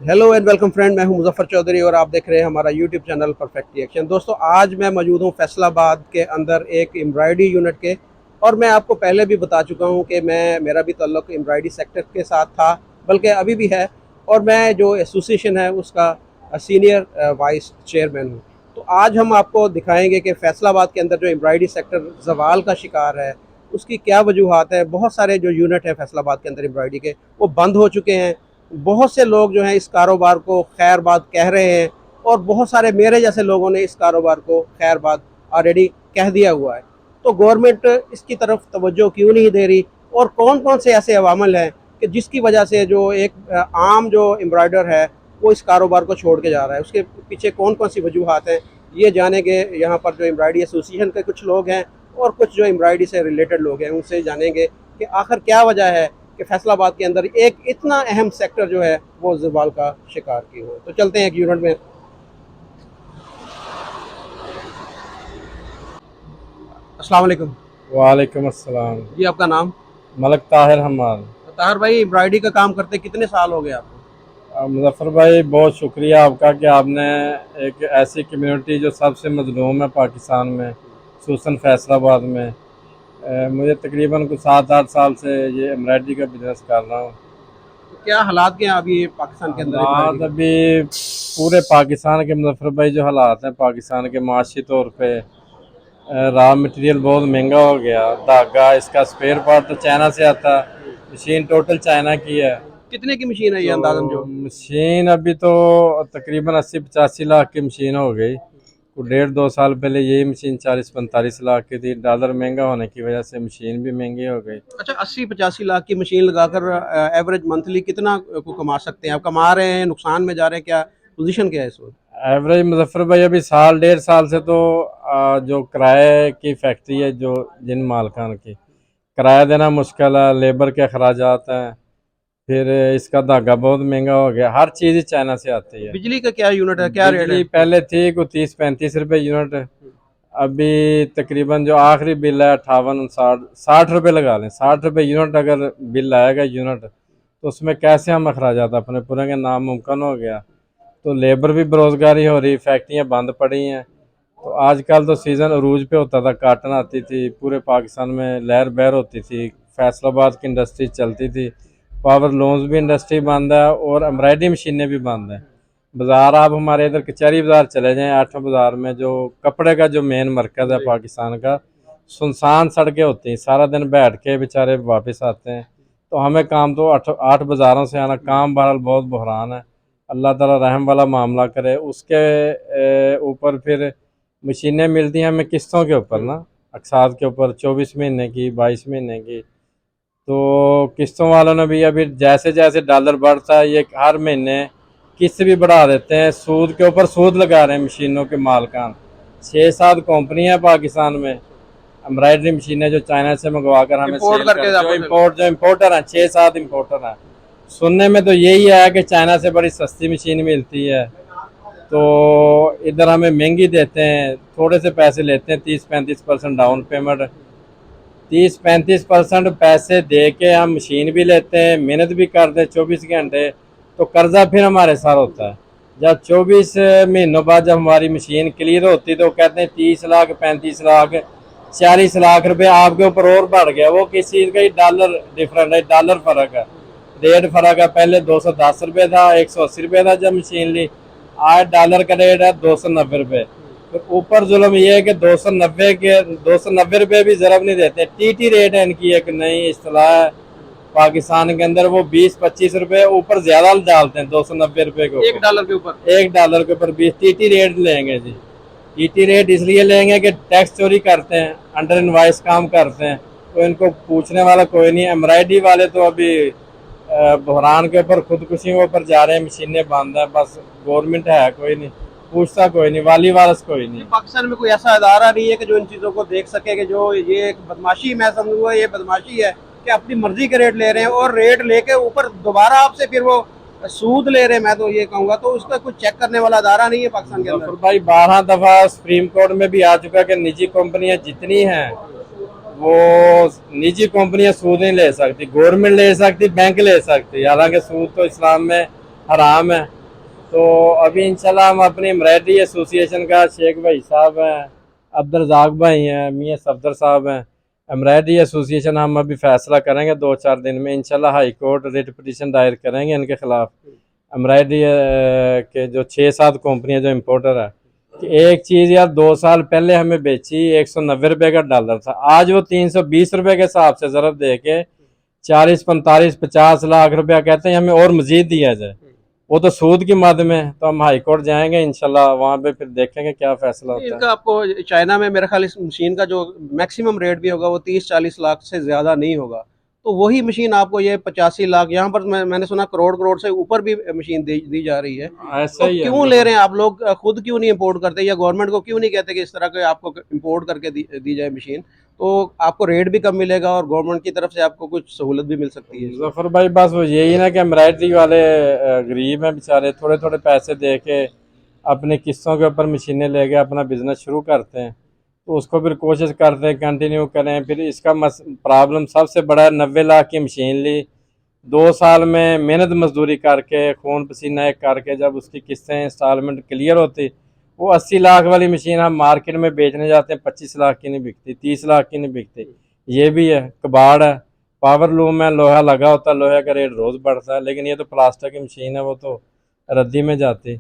Hello and welcome friend, मैं हूं मुजफ्फर चौधरी और आप देख रहे हैं हमारा यूट्यूब चैनल परफेक्ट रिएक्शन। दोस्तों, आज मैं मौजूद हूं फैसलाबाद के अंदर एक एम्ब्रॉयडरी यूनिट के। और मैं आपको पहले भी बता चुका हूं कि मेरा भी ताल्लुक एम्ब्रॉयडरी सेक्टर के साथ था, बल्कि अभी भी है। और मैं जो एसोसिएशन है उसका सीनियर वाइस चेयरमैन हूँ। तो आज हम आपको दिखाएंगे कि फैसलाबाद के अंदर जो एम्ब्रॉयडरी सेक्टर जवाल का शिकार है उसकी क्या वजूहत है। बहुत सारे जो यूनिट है फैसलाबाद के अंदर एम्ब्रॉयडरी के, वो बंद हो चुके हैं। बहुत से लोग जो हैं इस कारोबार को खैरबाद कह रहे हैं, और बहुत सारे मेरे जैसे लोगों ने इस कारोबार को खैरबाद ऑलरेडी कह दिया हुआ है। तो गवर्नमेंट इसकी तरफ तवज्जो क्यों नहीं दे रही, और कौन कौन से ऐसे अवामल हैं कि जिसकी वजह से जो एक आम जो एम्ब्रॉयडर है वो इस कारोबार को छोड़ के जा रहा है, उसके पीछे कौन कौन सी वजूहत हैं, ये जानेंगे। यहाँ पर जो एम्ब्रॉयडरी एसोसिएशन के कुछ लोग हैं और कुछ जो एम्ब्रॉयडरी से रिलेटेड लोग हैं उनसे जानेंगे कि आखिर क्या वजह है कि फैसलाबाद के अंदर एक इतना अहम सेक्टर जो है वो जवाल का शिकार की हो। तो चलते हैं एक यूनिट में। अस्सलाम वालेकुम वालेकुम अस्सलाम। जी, आपका नाम? मलक ताहिर हमाद। तो ताहिर भाई, एम्ब्रॉयडरी का काम करते कितने साल हो गए आपको? मुजफ्फर भाई, बहुत शुक्रिया आपका कि आपने एक ऐसी कम्युनिटी जो सबसे मजलूम है पाकिस्तान में, खसूसन फैसलाबाद में। मुझे तकरीबन कुछ 7-8 साल से ये एम्ब्रॉयडरी का बिजनेस कर रहा हूँ। तो क्या हालात क्या हैं अभी पाकिस्तान के अंदर एम्ब्रॉयडरी हालात के? अभी पूरे पाकिस्तान के, मुजफ्फर भाई, जो हालात हैं पाकिस्तान के माशी तौर पे, रॉ मटेरियल बहुत महंगा हो गया। धागा, इसका स्पेयर पार्ट तो चाइना से आता है। मशीन टोटल चाइना की है। कितने की मशीन है ये तो अंदाजन जो? मशीन अभी तो तकरीबन 80-85 लाख की मशीन हो गई। तो 1.5-2 साल पहले यही मशीन 40-45 लाख की थी। डॉलर महंगा होने की वजह से मशीन भी महंगी हो गई। अच्छा, 80-85 लाख की मशीन लगाकर एवरेज मंथली कितना को कमा सकते हैं? आप कमा रहे हैं, नुकसान में जा रहे हैं, क्या पोजीशन क्या है इस वक्त? एवरेज मुजफ्फर भाई अभी साल 1.5 साल से तो जो किराए की फैक्ट्री है, जो जिन मालकान की, किराया देना मुश्किल है, लेबर के अखराजात हैं, फिर इसका धागा बहुत महंगा हो गया। हर चीज़ ही चाइना से आती है। बिजली का क्या यूनिट है, क्या रेट है? बिजली पहले थी को 30-35 रुपए यूनिट। अभी तकरीबन जो आखिरी बिल है 58-60 रुपये लगा लें। 60 रुपये यूनिट अगर बिल आएगा यूनिट, तो उसमें कैसे हम अखराजात अपने पूरे के नामुमकिन हो गया। तो लेबर भी बेरोजगारी हो रही, फैक्ट्रियाँ बंद पड़ी हैं। तो आजकल तो सीज़न अरूज पे होता था, काटन आती थी, पूरे पाकिस्तान में लहर बहर होती थी, फैसलाबाद की इंडस्ट्री चलती थी। पावर लूम्स भी इंडस्ट्री बंद है और एम्ब्रॉयडरी मशीनें भी बंद हैं। बाज़ार आप हमारे इधर कचहरी बाज़ार चले जाएं, 8 बाज़ार में, जो कपड़े का जो मेन मरकज़ है पाकिस्तान का, सुनसान सड़कें होती हैं। सारा दिन बैठ के बेचारे वापस आते हैं। तो हमें काम तो 8 बाज़ारों से आना, काम बहरहाल बहुत बहरान है। अल्लाह ताला रहम वाला मामला करे। उसके ऊपर फिर मशीनें मिलती हैं हमें किस्तों के ऊपर ना, अकसाद के ऊपर, 24 महीने की, 22 महीने की। तो किस्तों वालों ने भी अभी जैसे जैसे डॉलर बढ़ता है, ये हर महीने किस्त भी बढ़ा देते हैं, सूद के ऊपर सूद लगा रहे हैं मशीनों के मालकान। 6-7 कंपनियां पाकिस्तान में, एम्ब्रॉयडरी मशीनें जो चाइना से मंगवा कर हमें इंपोर्ट सेल करके कर, आपको जो इम्पोर्टर हैं, 6-7 इम्पोर्टर हैं। सुनने में तो यही है कि चाइना से बड़ी सस्ती मशीन मिलती है, तो इधर हमें महंगी देते हैं, थोड़े से पैसे लेते हैं, 30-35% डाउन पेमेंट। 30-35% पैसे दे के हम मशीन भी लेते हैं, मेहनत भी करते हैं 24 घंटे। तो कर्जा फिर हमारे साथ होता है। जब 24 महीनों बाद जब हमारी मशीन क्लियर होती तो कहते हैं 30 लाख, 35 लाख, 40 लाख रुपए आपके ऊपर और बढ़ गया। वो किस चीज़ का? डॉलर डिफरेंट है, डॉलर फर्क है, रेट फर्क है। पहले 210 रुपये था, 180 रुपये था जब मशीन ली। आज डॉलर का रेट है 290 रुपये। तो ऊपर जुल्म ये है कि 290 रुपये भी ज़रब नहीं देते। टीटी रेट है इनकी, एक नई इस्तेलाह है पाकिस्तान के अंदर, वो 20-25 रुपये ऊपर ज्यादा डालते हैं 290 रुपये के एक ऊपर। डॉलर के ऊपर? 1 डॉलर के ऊपर 20 टीटी रेट लेंगे जी। टीटी रेट इसलिए लेंगे कि टैक्स चोरी करते हैं, अंडर इनवाइस काम करते हैं, तो इनको पूछने वाला कोई नहीं। एम्ब्रॉयडरी वाले तो अभी बहरान के ऊपर, खुदकुशियों के ऊपर जा रहे हैं, मशीनें बंद है, बस गवर्नमेंट है कोई नहीं, पूछता कोई नहीं, वाली वारस कोई नहीं। पाकिस्तान में कोई ऐसा अदारा नहीं है कि जो इन चीज़ों को देख सके कि जो ये एक बदमाशी, मैं समझूंगा ये बदमाशी है कि अपनी मर्जी के रेट ले रहे हैं और रेट लेके ऊपर दोबारा आपसे फिर वो सूद ले रहे हैं। मैं तो ये कहूँगा, तो उसका कुछ चेक करने वाला अदारा नहीं है पाकिस्तान के अंदर। भाई 12 दफा सुप्रीम कोर्ट में भी आ चुका है कि निजी कंपनियां जितनी हैं, वो निजी कंपनियां सूद नहीं ले सकती, गवर्नमेंट ले सकती, बैंक ले सकती। हालांकि सूद तो इस्लाम में हराम है। तो अभी इंशाल्लाह हम अपनी एम्ब्रॉयडरी एसोसिएशन का शेख भाई साहब हैं, अब्दुल रज़ाक भाई हैं, मियाँ सफदर साहब हैं, एम्ब्रॉयडरी एसोसिएशन हम अभी फैसला करेंगे 2-4 दिन में इंशाल्लाह हाई कोर्ट रिट पिटीशन दायर करेंगे इनके खिलाफ। एम्ब्रॉयडरी के जो 6-7 कंपनियां जो इम्पोर्टर है कि एक चीज़ यार 2 साल पहले हमें बेची 190 रुपये का डॉलर था, आज वो 320 रुपये के हिसाब से ज़रूरत दे के 40-45-50 लाख रुपया कहते हैं हमें और मजीद दिया जाए। वो तो सूद की मद में, तो हम हाई कोर्ट जाएंगे इंशाल्लाह, वहाँ पे फिर देखेंगे क्या फैसला होता है। इनका आपको चाइना में मेरे ख्याल इस मशीन का जो मैक्सिमम रेट भी होगा वो 30-40 लाख से ज़्यादा नहीं होगा, तो वही मशीन आपको ये 85 लाख, यहाँ पर मैंने सुना करोड़ से ऊपर भी मशीन दी जा रही है। ऐसा तो ही है, क्यों ले रहे हैं आप लोग, खुद क्यों नहीं इंपोर्ट करते या गवर्नमेंट को क्यों नहीं कहते कि इस तरह के आपको इंपोर्ट करके दी जाए मशीन, तो आपको रेट भी कम मिलेगा और गवर्नमेंट की तरफ से आपको कुछ सहूलत भी मिल सकती है। जफर भाई बस वो यही ना कि एम्ब्रॉयडरी वाले गरीब हैं बेचारे, थोड़े थोड़े पैसे दे के अपनी किस्तों के ऊपर मशीनें लेके अपना बिजनेस शुरू करते हैं, तो उसको फिर कोशिश करते हैं कंटिन्यू करें। फिर इसका प्रॉब्लम सबसे बड़ा है, 90 लाख की मशीन ली 2 साल में मेहनत मजदूरी करके खून पसीना एक करके, जब उसकी किस्तें इंस्टॉलमेंट क्लियर होती, वो 80 लाख वाली मशीन हम मार्केट में बेचने जाते हैं 25 लाख की नहीं बिकती, 30 लाख की नहीं बिकती। ये भी है, कबाड़ है, पावर लूम में लोहा लगा होता है, लोहे का रेट रोज़ बढ़ता है, लेकिन ये तो प्लास्टिक की मशीन है, वो तो रद्दी में जाती।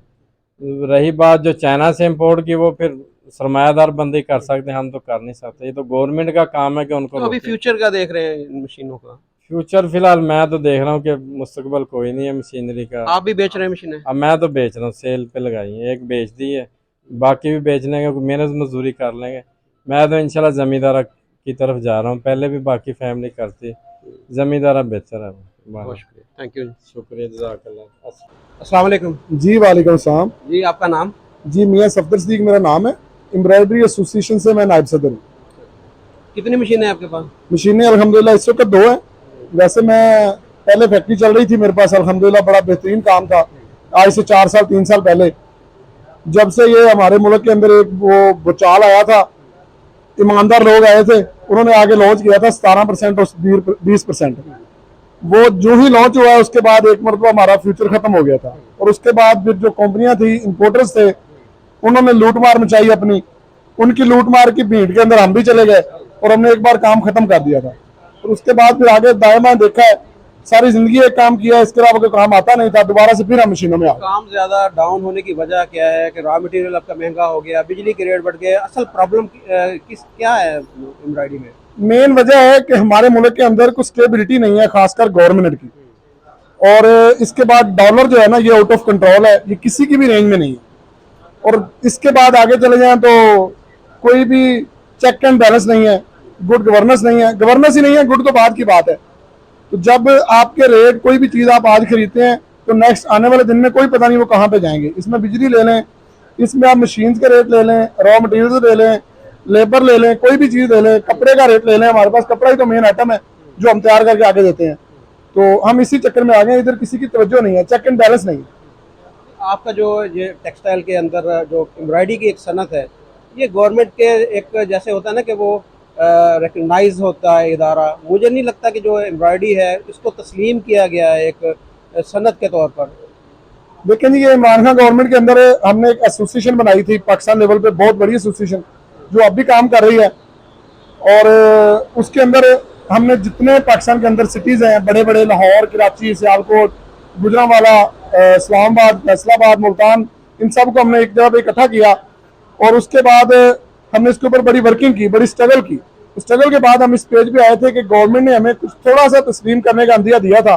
रही बात जो चाइना से इंपोर्ट की, वो फिर सरमायादार बंदी कर सकते हैं, हम तो कर नहीं सकते, ये तो गवर्नमेंट का काम है कि उनको। तो अभी फ्यूचर का देख रहे हैं इन मशीनों का? फ्यूचर फिलहाल मैं तो देख रहा हूँ कि मुस्तकबल कोई नहीं है मशीनरी का। आप भी बेच रहे हैं मशीनें? अब मैं तो बेच रहा हूँ, सेल पे लगाई है, एक बेच दी है, बाकी भी बेच लेंगे, मेहनत मजदूरी कर लेंगे। मैं तो इंशाल्लाह ज़मींदारा की तरफ जा रहा हूँ, पहले भी बाकी फैमिली करती, ज़मींदारा बेहतर है। बहुत शुक्रिया, थैंक यू। शुक्रिया, जज़ाकल्लाह। अस्सलाम वालेकुम जी वालेकुम सलाम। जी, आपका नाम? जी मियाँ सफदर सिद्दीक मेरा नाम है, एम्ब्रॉयडरी एसोसिएशन से मैं नायब सदर हूँ। कितनी मशीनें हैं आपके पास? मशीनें अल्हम्दुलिल्लाह इस वक्त 2 हैं। वैसे मैं पहले फैक्ट्री चल रही थी मेरे पास, अल्हम्दुलिल्लाह बड़ा बेहतरीन काम था। आज से 4-3 साल पहले जब से ये हमारे मुल्क के अंदर एक वो भूचाल आया था, ईमानदार लोग आए थे, उन्होंने आगे लॉन्च किया था 17% और 20%। वो जो ही लॉन्च हुआ है उसके बाद एक मरतबा हमारा फ्यूचर खत्म हो गया था, और उसके बाद फिर जो कंपनियां थी, इंपोर्टर्स थे, उन्होंने लूट मार मचाई अपनी। उनकी लूट मार की भीड़ के अंदर हम भी चले गए और हमने एक बार काम खत्म कर दिया था। और उसके बाद फिर आगे दायमा देखा है, सारी जिंदगी एक काम किया, इसके अलावा कोई काम आता नहीं था, दोबारा से फिर हम मशीनों में आ गए। काम ज्यादा डाउन होने की वजह क्या है कि रॉ मटेरियल आपका महंगा हो गया, बिजली के रेट बढ़ गए, असल प्रॉब्लम क्या है एम्ब्रॉयडरी में? मेन वजह है कि हमारे मुल्क के अंदर कुछ स्टेबिलिटी नहीं है, खासकर गवर्नमेंट की। और इसके बाद डॉलर जो है ना, ये आउट ऑफ कंट्रोल है, ये किसी की भी रेंज में नहीं है। और इसके बाद आगे चले जाएं तो कोई भी चेक एंड बैलेंस नहीं है, गुड गवर्नेंस नहीं है, गवर्नेंस ही नहीं है, गुड तो बाद की बात है। तो जब आपके रेट, कोई भी चीज़ आप आज खरीदते हैं तो नेक्स्ट आने वाले दिन में कोई पता नहीं वो कहाँ पे जाएंगे। इसमें बिजली ले लें, इसमें आप मशीन्स के रेट ले लें, रॉ मटेरियल्स ले लें, लेबर ले लें, कोई भी चीज़ ले लें, कपड़े का रेट ले लें। हमारे पास कपड़ा ही तो मेन आइटम है जो हम तैयार करके आगे देते हैं, तो हम इसी चक्कर में आ गए। इधर किसी की तवज्जो नहीं है, चेक एंड बैलेंस नहीं है। आपका जो ये टेक्सटाइल के अंदर जो एम्ब्रॉयडरी की एक सनत है, ये गवर्नमेंट के एक जैसे होता है ना कि वो रिकग्नाइज होता है इदारा, मुझे नहीं लगता कि जो एम्ब्रॉयडरी है इसको तस्लीम किया गया है एक सनत के तौर पर। देखें जी, ये इमरान खान गवर्नमेंट के अंदर हमने एक एसोसिएशन बनाई थी पाकिस्तान लेवल पे, बहुत बड़ी एसोसिएशन जो अब भी काम कर रही है। और उसके अंदर हमने जितने पाकिस्तान के अंदर सिटीज़ हैं, बड़े बड़े, लाहौर, कराची, सियालकोट, गुजरांवाला, इस्लामाबाद, फैसलाबाद, मुल्तान, इन सब को हमने एक जगह पे इकट्ठा किया। और उसके बाद हमने इसके ऊपर बड़ी वर्किंग की, बड़ी स्ट्रगल की। स्ट्रगल के बाद हम इस पेज पे आए थे कि गवर्नमेंट ने हमें कुछ थोड़ा सा तस्लीम करने का अंदिया दिया था।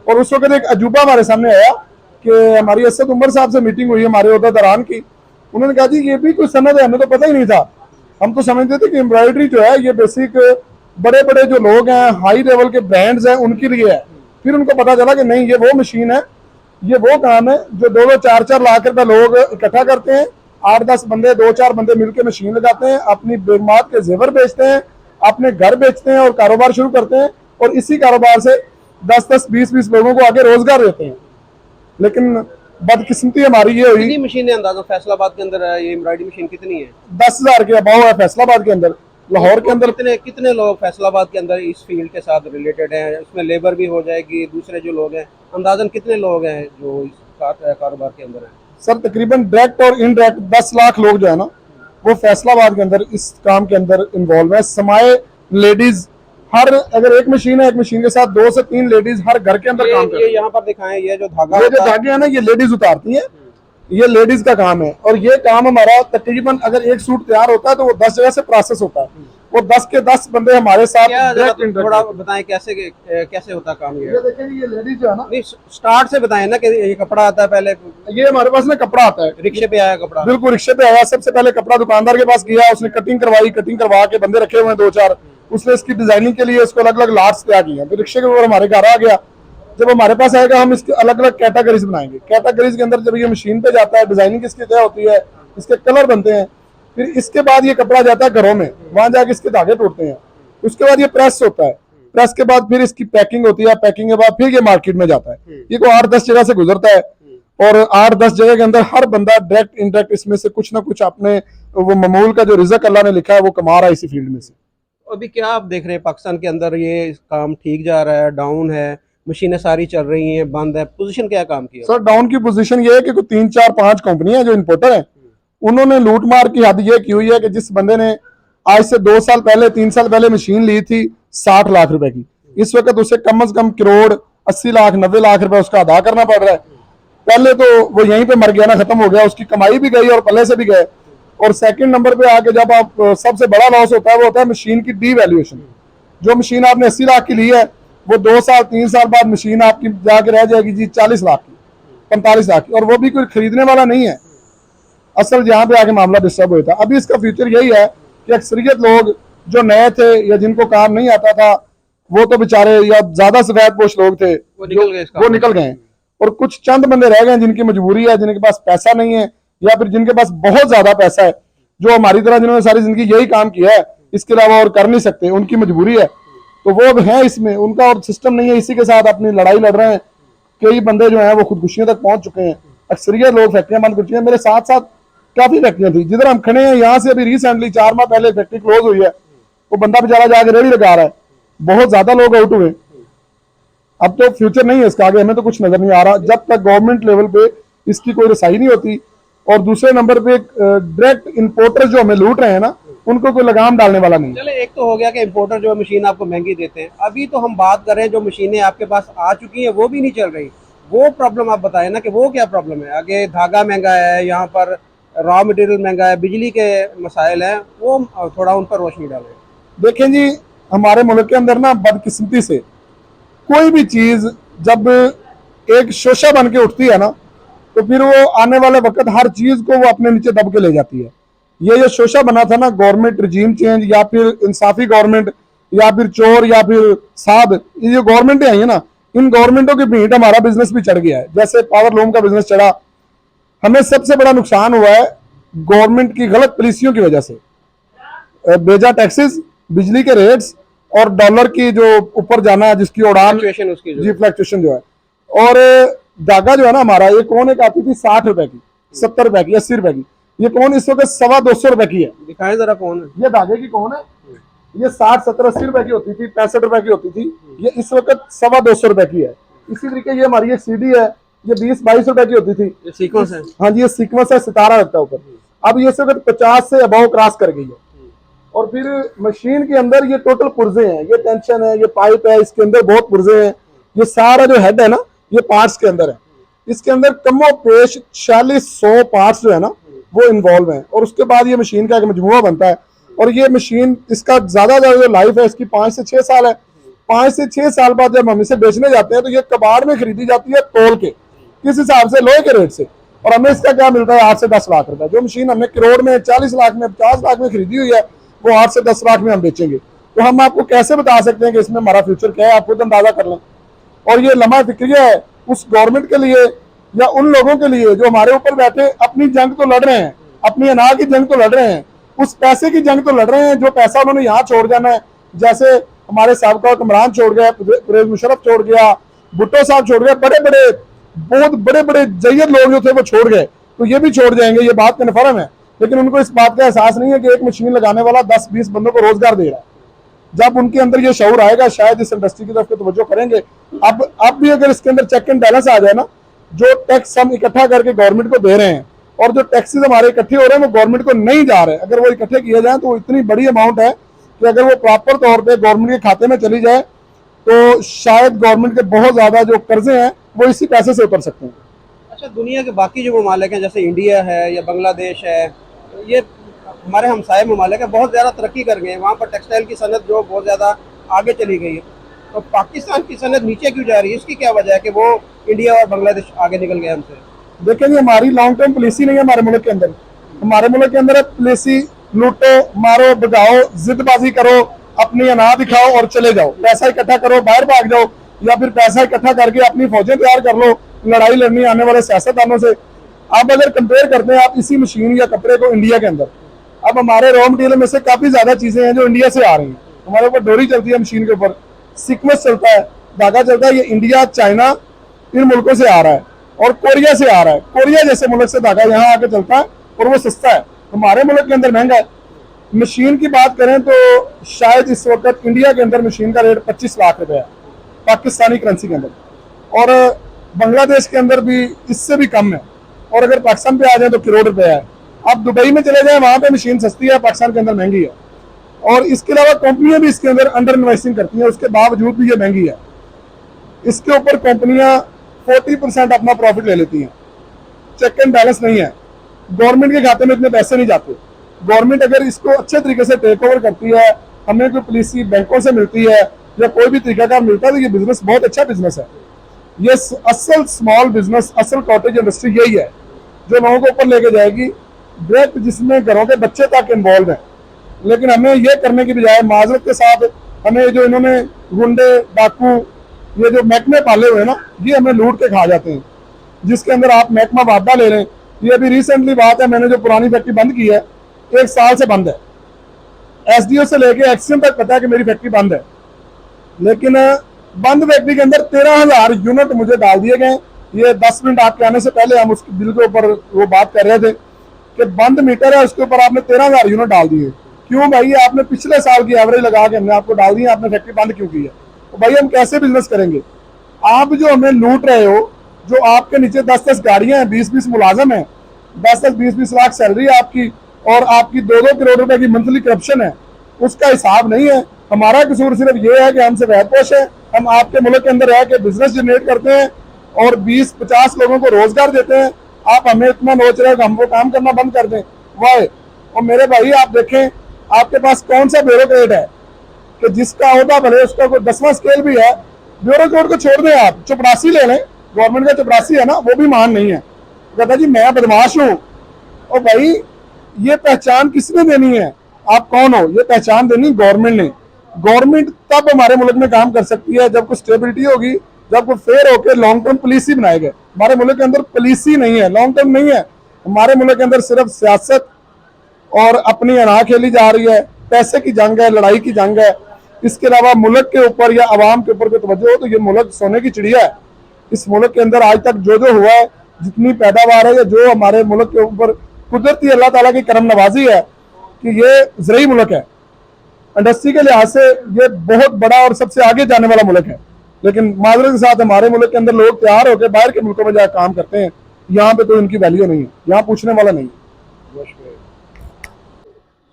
और उस वक्त एक अजूबा हमारे सामने आया कि हमारी असद उमर साहब से मीटिंग हुई हमारे अहदेदारान की। उन्होंने कहा जी ये भी कोई सनद है, हमें तो पता ही नहीं था। हम तो समझते थे कि एम्ब्रॉयडरी जो है ये बेसिक बड़े बड़े जो लोग हैं, हाई लेवल के ब्रांड्स हैं, उनके लिए है। फिर उनको पता चला कि नहीं, ये वो मशीन है, ये वो काम है जो 2-2, 4-4 लाख रुपए लोग इकट्ठा करते हैं, 8-10 बंदे, 2-4 बंदे मिलकर मशीन लगाते हैं, अपनी बेगमात के जेवर बेचते हैं, अपने घर बेचते हैं और कारोबार शुरू करते हैं। और इसी कारोबार से 10-10, 20-20 लोगों को आगे रोजगार देते हैं। लेकिन बदकिस्मती हमारी ये हुई। कितनी मशीनें अंदाजा फैसलाबाद के अंदर ये एम्ब्रॉयडरी मशीन कितनी है? 10,000 के अबाव है फैसलाबाद के अंदर। लाहौर के अंदर कितने लोग फैसलाबाद के अंदर इस फील्ड के साथ रिलेटेड हैं? इसमें लेबर भी हो जाएगी, दूसरे जो लोग हैं, अंदाजन कितने लोग हैं जो कारोबार के अंदर हैं? सर तकरीबन डायरेक्ट और इनडायरेक्ट 10 लाख लोग जो है ना वो फैसलाबाद के अंदर इस काम के अंदर इन्वॉल्व है। समाए लेडीज, हर अगर एक मशीन है, एक मशीन के साथ 2 से 3 लेडीज हर घर के अंदर काम करती ये है। यहाँ पर दिखाएं, ये जो धागा ये जो होता है, धागे है ना ये लेडीज उतारती हैं, ये लेडीज का काम है। और ये काम हमारा तकरीबन अगर एक सूट तैयार होता है तो वो 10 जगह से प्रोसेस होता है। वो 10 के 10 बंदे हमारे साथ क्या डायरेक्ट थोड़ा इंटरेक्ट। बताएं कैसे होता है काम ये ये? देखें ये लेडीज जो है ना, नहीं, स्टार्ट से बताएं ना कि ये कपड़ा आता है पहले, ये हमारे पास ना कपड़ा आता है, रिक्शे पे आया कपड़ा। बिल्कुल रिक्शे पे आया। सबसे पहले कपड़ा दुकानदार के पास गया, उसने कटिंग करवाई, कटिंग करवा के बंदे रखे हुए हैं 2-4, उसने इसकी डिजाइनिंग के लिए इसको अलग अलग लाट्स तैयार किए हैं। फिर रिक्शे के ऊपर हमारे घर आ गया। जब हमारे पास आएगा हम इसके अलग अलग कैटेगरीज बनाएंगे। कैटेगरीज के अंदर जब ये मशीन पे जाता है, डिजाइनिंग इसकी तय होती है, इसके कलर बनते हैं। फिर इसके बाद ये कपड़ा जाता है घरों में, वहां जाके इसके धागे टूटते हैं। उसके बाद ये प्रेस होता है, प्रेस के बाद फिर इसकी पैकिंग होती है, पैकिंग के बाद फिर ये मार्केट में जाता है। ये को 8-10 जगह से गुजरता है और 8-10 जगह के अंदर हर बंदा डायरेक्ट इनडायरेक्ट इसमें से कुछ ना कुछ अपने वो मामूल का जो रिज़्क अल्लाह ने लिखा है वो कमा रहा है इसी फील्ड में से। अभी क्या आप देख रहे हैं पाकिस्तान के अंदर, ये काम ठीक जा रहा है, डाउन है, मशीनें सारी चल रही हैं, बंद है, पोजीशन क्या काम की है? सर डाउन की पोजीशन ये है कि 3-4-5 कंपनियां जो इंपोर्टर हैं उन्होंने लूट मार की हद ये की हुई है कि जिस बंदे ने आज से 2 साल पहले 3 साल पहले मशीन ली थी 60 लाख रुपए की, इस वक्त उसे कम से कम करोड़ 80 लाख 90 लाख रुपए उसका अदा करना पड़ रहा है। पहले तो वो यहीं पे मर गया ना, खत्म हो गया, उसकी कमाई भी गई और पल्ले से भी गए। और सेकंड नंबर पे आके जब आप सबसे बड़ा लॉस होता है वो होता है मशीन की डीवैल्यूएशन। जो मशीन आपने 80 लाख की ली है वो 2 साल 3 साल बाद मशीन आपकी जाके रह जाएगी जी 40 लाख की, 45 लाख की, और वो भी कोई खरीदने वाला नहीं है। असल जहाँ पे आके मामला डिस्टर्ब होता है। अभी इसका फ्यूचर यही है कि अक्सरियत लोग जो नए थे या जिनको काम नहीं आता था वो तो बेचारे, या ज्यादा सफेद पोश लोग थे वो निकल गए, वो निकल गए, और कुछ चंद बंदे रह गए जिनकी मजबूरी है, जिनके पास पैसा नहीं है या फिर जिनके पास बहुत ज्यादा पैसा है, जो हमारी तरह जिन्होंने सारी जिंदगी यही काम किया है, इसके अलावा और कर नहीं सकते, उनकी मजबूरी है, तो वो अब है इसमें, उनका और सिस्टम नहीं है, इसी के साथ अपनी लड़ाई लड़ रहे हैं। कई बंदे जो हैं वो खुदकुशियों तक पहुंच चुके हैं। अक्सरियत लोग फैक्ट्रियां बंद कर चुके हैं। मेरे साथ साथ काफी फैक्ट्रियां थी जिधर हम खड़े हैं, यहाँ से अभी रिसेंटली 4 माह पहले फैक्ट्री क्लोज हुई है, वो बंदा बेचारा जाके रेडी लगा रहा है। बहुत ज्यादा लोग आउट हुए। अब तो फ्यूचर नहीं है इसका, आगे हमें तो कुछ नजर नहीं आ रहा जब तक गवर्नमेंट लेवल पे इसकी कोई रसाई नहीं होती। और दूसरे नंबर पे डायरेक्ट इंपोर्टर जो हमें लूट रहे हैं ना, उनको कोई लगाम डालने वाला नहीं। चले, एक तो हो गया कि इंपोर्टर जो मशीन आपको महंगी देते हैं। अभी तो हम बात कर रहे हैं जो मशीनें आपके पास आ चुकी हैं वो भी नहीं चल रही, वो प्रॉब्लम आप बताएं ना कि वो क्या प्रॉब्लम है? आगे धागा महंगा है, यहाँ पर रॉ मटेरियल महंगा है, बिजली के मसाइल हैं, वो थोड़ा उन पर रोशनी डालें। देखें जी, हमारे मुल्क के अंदर ना बदकिस्मती से कोई भी चीज जब एक शोशा बन के उठती है ना, तो फिर वो आने वाले वक्त हर चीज को वो अपने नीचे दब के ले जाती है। ये जो शोशा बना था ना, गवर्नमेंट रजीम चेंज या फिर इंसाफी गवर्नमेंट या फिर चोर या फिर साध, ये जो गवर्नमेंटें आई है ना, इन गवर्नमेंटों के भीड़ हमारा बिजनेस भी चढ़ गया है। जैसे पावर लूम का बिजनेस चढ़ा, हमें सबसे बड़ा नुकसान हुआ है गवर्नमेंट की गलत पॉलिसियों की वजह से। बेजा टैक्सेस, बिजली के रेट्स और डॉलर की जो ऊपर जाना है जिसकी उड़ान, उसकी जी फ्लक्चुएशन जो है। और धागा जो है ना हमारा, ये कौन एक आती थी 60 रुपए की, 70 रुपए की, 80 रुपए की, ये कौन इस वक्त 225 रुपए की है। दिखाएं जरा कौन है ये धागे की कौन है, ये 60, 70, 80 रुपए की होती थी, 65 रुपए की होती थी, ये इस वक्त 225 रुपए की है। इसी तरीके ये हमारी एक सीडी है, ये 20-22 रुपए की होती थी। ये सीक्वेंस है। हाँ जी, ये सीक्वेंस है, सितारा लगता है ऊपर। अब ये इस वक्त 50 से अबव क्रॉस कर गई है। और फिर मशीन के अंदर ये टोटल पुर्जे हैं, ये टेंशन है, ये पाइप है, इसके अंदर बहुत पुर्जे हैं, ये सारा जो हेड है ना ये पार्ट्स के अंदर है। इसके अंदर कमो पेश 4600 पार्ट्स जो है ना वो इन्वॉल्व हैं। और उसके बाद ये मशीन का एक मजमुआ बनता है। और ये मशीन, इसका ज्यादा जो लाइफ है इसकी 5 से 6 साल है। 5 से 6 साल बाद जब हम इसे बेचने जाते हैं तो ये कबाड़ में खरीदी जाती है तोल के, किस हिसाब से, लोहे के रेट से। और हमें इसका क्या मिलता है 8 से 10 लाख रुपए। जो मशीन हमने करोड़ में, 40 लाख में, 50 लाख में खरीदी हुई है, वो 8 से 10 लाख में हम बेचेंगे। तो हम आपको कैसे बता सकते हैं कि इसमें हमारा फ्यूचर क्या है? आप खुद अंदाजा कर लें। और ये लम्हा फिक्रिया है उस गवर्नमेंट के लिए या उन लोगों के लिए जो हमारे ऊपर बैठे अपनी जंग तो लड़ रहे हैं, अपनी अनाज की जंग तो लड़ रहे हैं, उस पैसे की जंग तो लड़ रहे हैं जो पैसा उन्होंने यहाँ छोड़ जाना है। जैसे हमारे साहब इमरान छोड़ गया, परवेज मुशर्रफ छोड़ गया, भुट्टो साहब छोड़ गए, बड़े बड़े बहुत बड़े बड़े जय्यद लोग जो थे वो छोड़ गए, तो ये भी छोड़ जाएंगे, ये बात कन्फर्म है। लेकिन उनको इस बात का एहसास नहीं है कि एक मशीन लगाने वाला 10-20 बंदों को रोजगार दे रहा है। जब उनके अंदर ये शऊर आएगा शायद इस इंडस्ट्री की तरफ तवज्जो करेंगे। अब भी अगर इसके अंदर चेक एंड बैलेंस आ जाए ना, जो टैक्स हम इकट्ठा करके गवर्नमेंट को दे रहे हैं और जो टैक्सेस हमारे इकट्ठे हो रहे हैं वो गवर्नमेंट को नहीं जा रहे हैं, अगर वो इकट्ठे किए जाए तो इतनी बड़ी अमाउंट है कि अगर वो प्रॉपर तौर पे गवर्नमेंट के खाते में चली जाए तो शायद गवर्नमेंट के बहुत ज़्यादा जो कर्जे हैं वो इसी पैसे से उतर सकते हैं। अच्छा, दुनिया के बाकी जो ममालिक हैं जैसे इंडिया है या बांग्लादेश है, ये हमारे हमसाए ममालिक है, बहुत ज़्यादा तरक्की कर गए हैं, वहाँ पर टेक्सटाइल की सनत जो बहुत ज़्यादा आगे चली गई है। तो पाकिस्तान की सनत नीचे क्यों जा रही है? इसकी क्या वजह है कि वो इंडिया और बांग्लादेश आगे निकल गए हमसे? देखें, ये हमारी लॉन्ग टर्म पॉलिसी नहीं है हमारे मुल्क के अंदर। हमारे मुल्क के अंदर पॉलिसी लूटो, मारो, भगाओ, जिदबाजी करो, अपनी अना दिखाओ और चले जाओ, पैसा इकट्ठा करो, बाहर भाग जाओ, या फिर पैसा इकट्ठा करके अपनी फौजें तैयार कर लो लड़ाई लड़नी आने वाले सियासतदानों से। अब अगर कंपेयर करते हैं आप इसी मशीन या कपड़े को इंडिया के अंदर, अब हमारे रॉ मटेरियल में से काफी ज्यादा चीजें हैं जो इंडिया से आ रही हैं। हमारे ऊपर डोरी चलती है मशीन के ऊपर, सीक्वेंस चलता है, धागा चलता है, ये इंडिया, चाइना, इन मुल्कों से आ रहा है और कोरिया से आ रहा है। कोरिया जैसे मुल्क से धागा यहाँ आके चलता है और वो सस्ता है, हमारे मुल्क के अंदर महंगा है। मशीन की बात करें तो शायद इस वक्त इंडिया के अंदर मशीन का रेट 25 लाख रुपए है पाकिस्तानी करेंसी के अंदर, और बांग्लादेश के अंदर भी इससे भी कम है, और अगर पाकिस्तान पे आ जाए तो करोड़ रुपए है। आप दुबई में चले जाए, वहां पे मशीन सस्ती है, पाकिस्तान के अंदर महंगी है। और इसके अलावा कंपनियां भी इसके अंदर अंडर इन्वेस्टिंग करती हैं, उसके बावजूद भी ये महंगी है। इसके ऊपर कंपनियां 40% अपना प्रॉफिट ले लेती हैं, चेक एंड बैलेंस नहीं है, गवर्नमेंट के खाते में इतने पैसे नहीं जाते। गवर्नमेंट अगर इसको अच्छे तरीके से टेक ओवर करती है, हमें कोई पॉलिसी बैंकों से मिलती है या कोई भी तरीकाकार मिलता है तो ये बिजनेस बहुत अच्छा बिजनेस है। ये असल स्मॉल बिजनेस, असल कॉटेज इंडस्ट्री यही है जो लोगों को ऊपर लेके जाएगी डायरेक्ट, जिसमें घरों के बच्चे तक इन्वॉल्व है। लेकिन हमें ये करने की बजाय माजरत के साथ हमें जो इन्होंने गुंडे, डाकू, ये जो महकमे पाले हुए हैं ना, ये हमें लूट के खा जाते हैं। जिसके अंदर आप महकमा वादा ले लें, ये अभी रिसेंटली बात है, मैंने जो पुरानी फैक्ट्री बंद की है 1 साल से बंद है, एसडीओ से लेके एक्सीएम तक पता है कि मेरी फैक्ट्री बंद है, लेकिन बंद फैक्ट्री के अंदर 13,000 यूनिट मुझे डाल दिए गए। ये 10 मिनट आपके आने से पहले हम उसके बिल के ऊपर वो बात कर रहे थे कि बंद मीटर है, उसके ऊपर आपने 13,000 यूनिट डाल दिए। क्यों भाई? आपने पिछले साल की एवरेज लगा के हमने आपको डाल दी, आपने फैक्ट्री बंद क्यों की है? तो भाई हम कैसे बिजनेस करेंगे? आप जो हमें लूट रहे हो, जो आपके नीचे 10-10 गाड़ियां हैं, 20-20 मुलाजम हैं, 10-20 लाख सैलरी है आपकी, और आपकी 2-2 करोड़ रुपए की मंथली करप्शन है, उसका हिसाब नहीं है। हमारा कसूर सिर्फ ये है कि हमसे वहदपोश है, हम आपके मुल्क के अंदर रह के बिजनेस जनरेट करते हैं और 20-50 लोगों को रोजगार देते हैं। आप हमें इतना नोच रहे हो कि हम वो काम करना बंद कर दें? वाह! और मेरे भाई आप देखें, आपके पास कौन सा ब्यूरोक्रेट है कि जिसका होता भले उसका कोई 10वां स्केल भी है। ब्यूरोक्रेट को छोड़ दें, आप चपरासी ले लें, गवर्नमेंट का चपरासी है ना, वो भी मान नहीं है, कहता जी मैं बदमाश हूँ। और भाई ये पहचान किसने देनी है? आप कौन हो? ये पहचान देनी गवर्नमेंट ने। गवर्नमेंट तब हमारे मुल्क में काम कर सकती है जब कुछ स्टेबिलिटी होगी, जब कोई फेयर होकर लॉन्ग टर्म पॉलिसी बनाए गए। हमारे मुल्क के अंदर पॉलिसी नहीं है, लॉन्ग टर्म नहीं है। हमारे मुल्क के अंदर सिर्फ सियासत और अपनी अना खेली जा रही है, पैसे की जंग है, लड़ाई की जंग है। इसके अलावा मुल्क के ऊपर या आवाम के ऊपर कोई तवज्जो हो तो ये मुल्क सोने की चिड़िया है। इस मुल्क के अंदर आज तक जो जो हुआ है, जितनी पैदावार है, या जो हमारे मुल्क के ऊपर कुदरती अल्लाह ताला की करम नवाजी है कि ये ज़रई मुल्क है, इंडस्ट्री के लिहाज से ये बहुत बड़ा और सबसे आगे जाने वाला मुल्क है। लेकिन माजरत के साथ हमारे मुल्क के अंदर लोग तैयार होकर बाहर के मुल्कों में जाकर काम करते हैं, यहाँ पे तो इनकी वैल्यू नहीं है, यहाँ पूछने वाला नहीं है।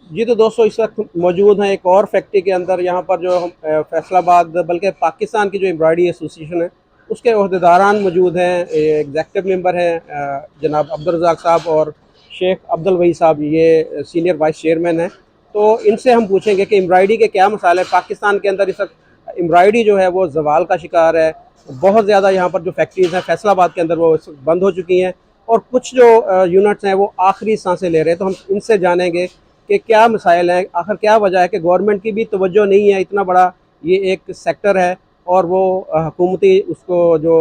जी तो दोस्तों, इस वक्त मौजूद हैं एक और फैक्ट्री के अंदर। यहाँ पर जो हम फैसलाबाद बल्कि पाकिस्तान की जो एम्ब्रॉयडरी एसोसिएशन है उसके अहदेदारान मौजूद हैं। एग्जेक्टिव मेंबर हैं जनाब अब्दुल रज़ाक साहब और शेख अब्दुल वही साहब, ये सीनियर वाइस चेयरमैन हैं। तो इनसे हम पूछेंगे कि एम्ब्रॉयडरी के क्या मसाले हैं। पाकिस्तान के अंदर इस वक्त एम्ब्रॉयडरी जो है वो जवाल का शिकार है। बहुत ज़्यादा यहाँ पर जो फैक्ट्रीज़ हैं फैसलाबाद के अंदर वो बंद हो चुकी हैं, और कुछ जो यूनिट्स हैं वो आखिरी सांसें ले रहे हैं। तो हम इनसे जानेंगे कि क्या मसाइल हैं, आखिर क्या वजह है कि गवर्नमेंट की भी तवज्जो नहीं है। इतना बड़ा ये एक सेक्टर है और वो हुकूमती उसको जो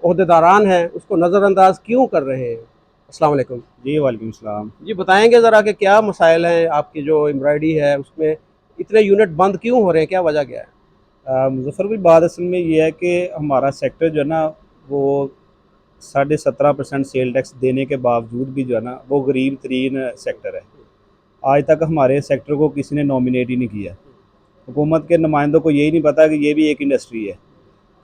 ओहदेदारान हैं उसको नज़रअंदाज क्यों कर रहे हैं। अस्सलाम वालेकुम। जी वालेकुम सलाम। जी बताएंगे ज़रा कि क्या मसाइल हैं आपकी जो एम्ब्रॉयडरी है उसमें इतने यूनिट बंद क्यों हो रहे हैं, क्या वजह क्या है? मुजफ्फर भाई, बात असल में ये है कि हमारा सेक्टर जो है ना वो 17.5% सेल टैक्स देने के बावजूद भी जो है ना वो गरीब तरीन सेक्टर है। आज तक हमारे सेक्टर को किसी ने नॉमिनेट ही नहीं किया। हुकूमत के नुमाइंदों को यही नहीं पता कि ये भी एक इंडस्ट्री है।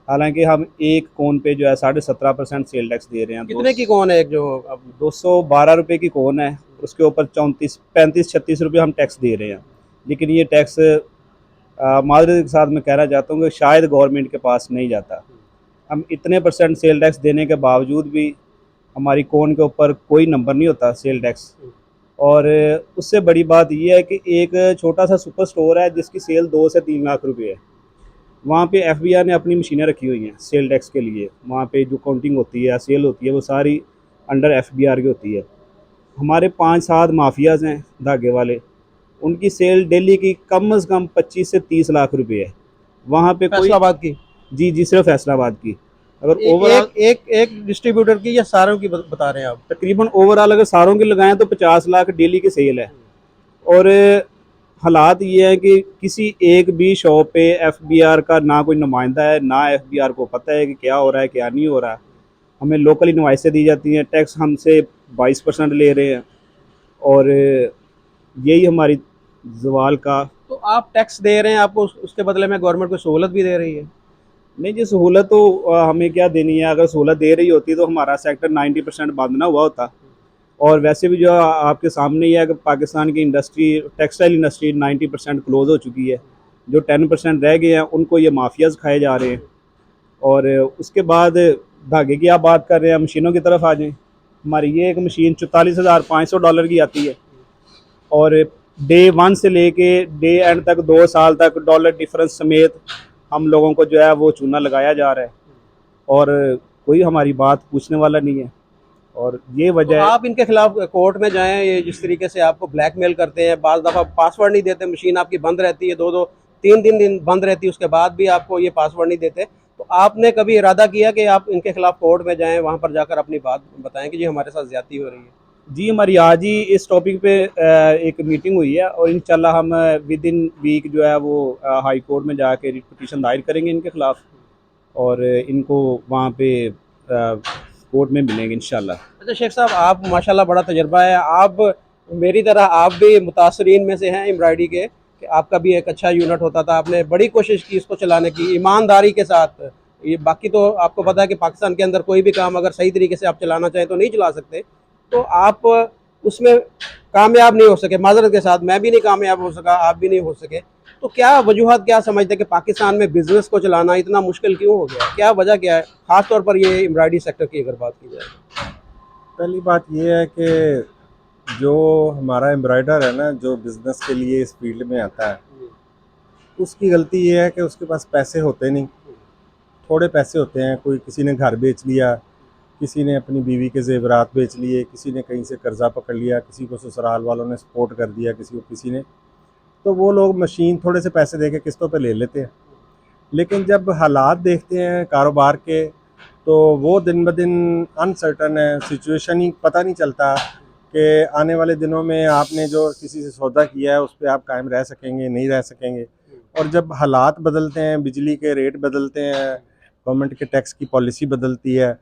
हालांकि हम एक कोन पे जो है 17.5% सेल टैक्स दे रहे हैं। कितने की कौन है एक जो अब 212 रुपये की कोन है, उसके ऊपर 34 35 36 रुपये हम टैक्स दे रहे हैं। लेकिन ये टैक्स माजरत के साथ मैं कहना चाहता हूँ कि शायद गवर्नमेंट के पास नहीं जाता। हम इतने परसेंट सेल टैक्स देने के बावजूद भी हमारी कोन के ऊपर कोई नंबर नहीं होता सेल टैक्स। और उससे बड़ी बात यह है कि एक छोटा सा सुपर स्टोर है जिसकी सेल 2 से 3 लाख रुपए है। वहाँ पे एफबीआर ने अपनी मशीनें रखी हुई हैं सेल टैक्स के लिए। वहाँ पे जो काउंटिंग होती है, सेल होती है, वो सारी अंडर एफबीआर की होती है। हमारे 5-7 माफियाज हैं धागे वाले, उनकी सेल डेली की कम से कम 25 से 30 लाख रुपए है। वहाँ पे कोई फैसलाबाद की जी सिर्फ फैसलाबाद की। अगर एक ओवरऑल एक डिस्ट्रीब्यूटर की या सारों की बता रहे हैं आप? तकरीबन ओवरऑल अगर सारों की लगाएं तो 50 लाख डेली की सेल है। और हालात ये है कि किसी एक भी शॉप पे एफबीआर का ना कोई नुमाइंदा है, ना एफबीआर को पता है कि क्या हो रहा है क्या नहीं हो रहा है। हमें लोकल इनवाइसें दी जाती हैं, टैक्स हमसे 22% ले रहे हैं। और यही हमारी जवाल का। तो आप टैक्स दे रहे हैं, आपको उसके बदले में गवर्नमेंट को सहूलत भी दे रही है। नहीं जी, सहूलत तो हमें क्या देनी है। अगर सहूलत दे रही होती तो हमारा सेक्टर 90% बंद ना हुआ होता। और वैसे भी जो आपके सामने ही है कि पाकिस्तान की इंडस्ट्री, टेक्सटाइल इंडस्ट्री 90% क्लोज हो चुकी है। जो 10% रह गए हैं उनको ये माफियाज खाए जा रहे हैं। और उसके बाद धागे की आप बात कर रहे हैं, मशीनों की तरफ आ जाएं। हमारी ये एक मशीन $44,500 की आती है। और डे 1 से लेके डे एंड तक 2 साल तक डॉलर डिफरेंस समेत हम लोगों को जो है वो चूना लगाया जा रहा है। और कोई हमारी बात पूछने वाला नहीं है। और ये तो वजह है। आप इनके खिलाफ कोर्ट में जाएं, ये जिस तरीके से आपको ब्लैकमेल करते हैं, बाज़ दफ़ा पासवर्ड नहीं देते, मशीन आपकी बंद रहती है, 2-2 3 दिन बंद रहती है, उसके बाद भी आपको ये पासवर्ड नहीं देते। तो आपने कभी इरादा किया कि आप इनके खिलाफ कोर्ट में जाएं, वहाँ पर जाकर अपनी बात बताएं कि जी हमारे साथ ज्यादती हो रही है? जी हमारी आज ही इस टॉपिक पे एक मीटिंग हुई है और इंशाल्लाह हम विद इन वीक जो है वो हाई कोर्ट में जाके रिट पिटीशन दायर करेंगे इनके खिलाफ। और इनको वहाँ पे कोर्ट में मिलेंगे इंशाल्लाह। अच्छा शेख साहब, आप माशाल्लाह बड़ा तजर्बा है, आप मेरी तरह आप भी मुतासरीन में से हैं एम्ब्रॉयडरी के, कि आपका भी एक अच्छा यूनिट होता था, आपने बड़ी कोशिश की इसको चलाने की ईमानदारी के साथ। ये बाकी तो आपको पता है कि पाकिस्तान के अंदर कोई भी काम अगर सही तरीके से आप चलाना चाहें तो नहीं चला सकते। तो आप उसमें कामयाब नहीं हो सके, माजरत के साथ मैं भी नहीं कामयाब हो सका, आप भी नहीं हो सके। तो क्या वजूहत, क्या समझते हैं कि पाकिस्तान में बिजनेस को चलाना इतना मुश्किल क्यों हो गया? क्या वजह क्या है, ख़ास तौर पर ये एम्ब्रॉयडरी सेक्टर की अगर बात की जाए? पहली बात ये है कि जो हमारा एम्ब्रॉयडर है ना, जो बिज़नेस के लिए इस फील्ड में आता है, उसकी गलती ये है कि उसके पास पैसे होते नहीं, थोड़े पैसे होते हैं। कोई किसी ने घर बेच लिया, किसी ने अपनी बीवी के ज़ेवरात बेच लिए, किसी ने कहीं से कर्जा पकड़ लिया, किसी को ससुराल वालों ने सपोर्ट कर दिया, किसी ने। तो वो लोग मशीन थोड़े से पैसे दे के किस्तों पे ले लेते हैं। लेकिन जब हालात देखते हैं कारोबार के, तो वो दिन ब दिन अनसर्टन है, सिचुएशन ही पता नहीं चलता कि आने वाले दिनों में आपने जो किसी से सौदा किया है उस पर आप कायम रह सकेंगे नहीं रह सकेंगे। और जब हालात बदलते हैं, बिजली के रेट बदलते हैं, गवर्नमेंट के टैक्स की पॉलिसी बदलती है,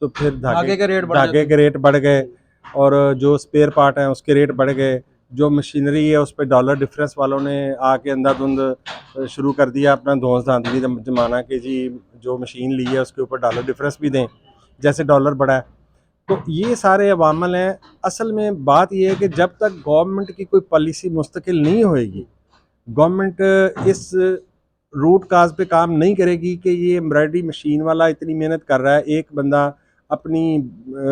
तो फिर धागे के रेट बढ़ धागे जाते के रेट बढ़ गए और जो स्पेयर पार्ट हैं उसके रेट बढ़ गए। जो मशीनरी है उस पर डॉलर डिफरेंस वालों ने आके अंधाधुंध शुरू कर दिया अपना धौंस धांधली जमाना कि जी जो मशीन ली है उसके ऊपर डॉलर डिफरेंस भी दें, जैसे डॉलर बढ़ा है। तो ये सारे अवामल हैं। असल में बात ये है कि जब तक गवर्नमेंट की कोई पॉलिसी मुस्तकिल नहीं होएगी, गवर्नमेंट इस रूट काज पे काम नहीं करेगी कि ये एम्ब्रॉयडरी मशीन वाला इतनी मेहनत कर रहा है, एक बंदा अपनी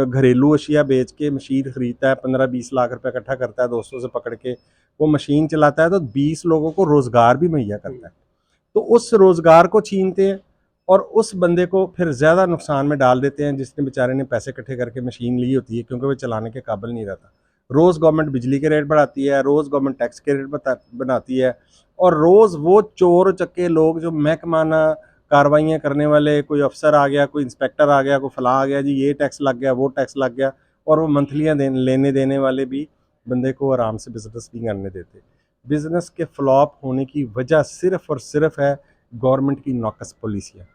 घरेलू अशिया बेच के मशीन ख़रीदता है, 15-20 लाख रुपए इकट्ठा करता है दोस्तों से पकड़ के, वो मशीन चलाता है तो 20 लोगों को रोज़गार भी मुहैया करता है। तो उस रोज़गार को छीनते हैं और उस बंदे को फिर ज़्यादा नुकसान में डाल देते हैं जिसने बेचारे ने पैसे इकट्ठे करके मशीन ली होती है, क्योंकि वो चलाने के काबिल नहीं रहता। रोज़ गवर्नमेंट बिजली के रेट बढ़ाती है, रोज़ गवर्नमेंट टैक्स के रेट बनाती है, और रोज़ वो चोर चक्के लोग जो महकमाना कार्रवाइयाँ करने वाले, कोई अफसर आ गया, कोई इंस्पेक्टर आ गया, कोई फलां आ गया, जी ये टैक्स लग गया, वो टैक्स लग गया, और वो मंथलियाँ लेने देने वाले भी बंदे को आराम से बिजनेस नहीं करने देते। बिजनेस के फ्लॉप होने की वजह सिर्फ और सिर्फ है गवर्नमेंट की नौकस पॉलिसियाँ।